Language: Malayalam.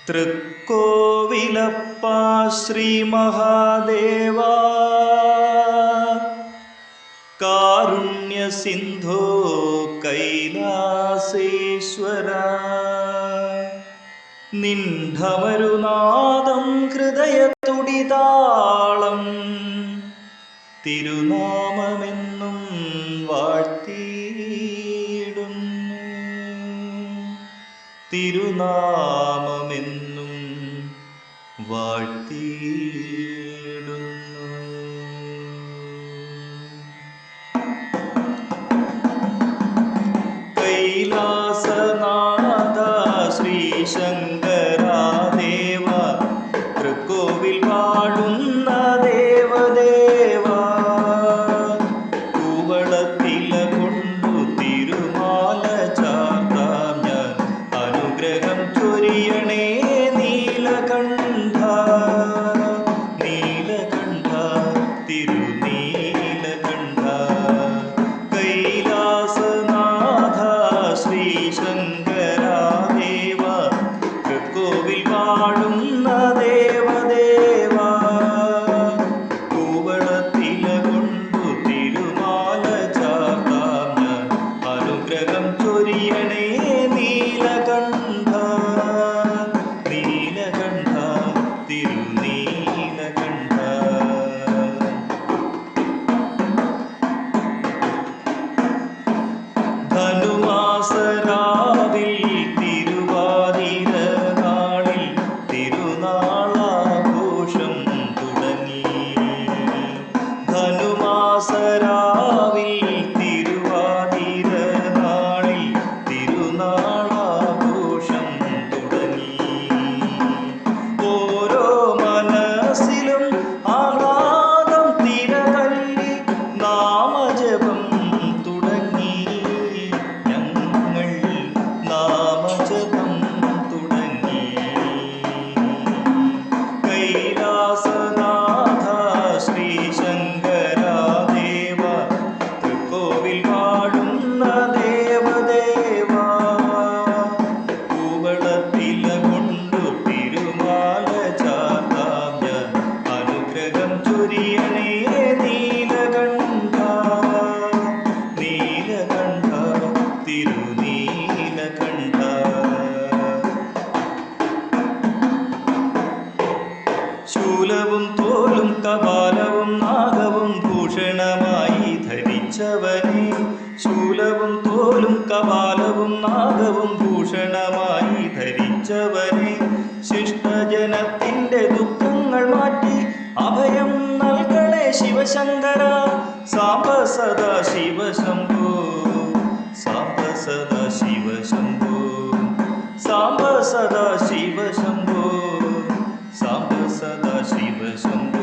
തൃക്കോവിലപ്പ ശ്രീ മഹാദേവ കാരുണ്യ സിന്ധോ കൈലാസേശ്വര നിൻഢമരുനാദം ഹൃദയതുടിതാളം തിരുനാമമെന്നും വാഴ്ത്തിയിടുന്നു തിരുനാമമെന്നും വാഴ്ത്തിയിടുന്നു. കൈലാസനാഥ ശ്രീശങ്കരാദേവ തൃക്കോവിൽ വാഴുന്ന ദേവദേവ കൂവളത്തില കൊണ്ടു തിരുമാല ചാർത്താം ഞാൻ അനുഗ്രഹം ചൊരിയണേ നീലകണ്ഠ നീലകണ്ഠ തിരുനീലകണ്ഠ. കൈലാസനാഥ ശ്രീശങ്കരാദേവ തൃക്കോവിൽ വാഴുന്ന ദേവദേവ കൂവളത്തില കൊണ്ടു തിരുമാല ചാർത്താം ഞാൻ അനുഗ്രഹം ചൊരിയണേ നീലകണ്ഠ നീലകണ്ഠ തിരുനീലകണ്ഠ. ധനുമാസരാവിൽ തിരുവാതിര നാളിൽ തിരുനാളാഘോഷം തുടങ്ങി. ധനുമാസരാവിൽ തിരുവാതിര നാളിൽ തിരുനാളാഘോഷം തുടങ്ങി. ഓരോ മനസ്സിലും ആഹ്ലാദം തിരതല്ലി നാമജപം തുടങ്ങി. ഞങ്ങൾ നാമജപം തുടങ്ങി. കൈലാസനാഥ ശ്രീശങ്കരാദേവ തൃക്കോവിൽ വാഴുന്ന ദേവദേവ കൂവളത്തില കൊണ്ടു തിരുമാല ചാർത്താം ഞാൻ അനുഗ്രഹം ചൊരിയണേ നീലകണ്ഠ നീലകണ്ഠ തിരുനീലകണ്ഠ. ശൂലവും തോലും കപാലവും നാഗവും ഭൂഷണമായി ധരിച്ചവനെ ശൂലവും തോലും കപാലവും നാഗവും ഭൂഷണമായി ധരിച്ചവനെ ശിഷ്ടജനത്തിൻ്റെ ദുഃഖങ്ങൾ മാറ്റി അഭയം നൽകണേ ശിവശങ്കര. സാംബ സദാ ശിവശംഭോ സാംബ സദാ ശിവശംഭോ സാംബ സദാ ശിവശംഭോ സാംബ സദാ ശിവശംഭോ.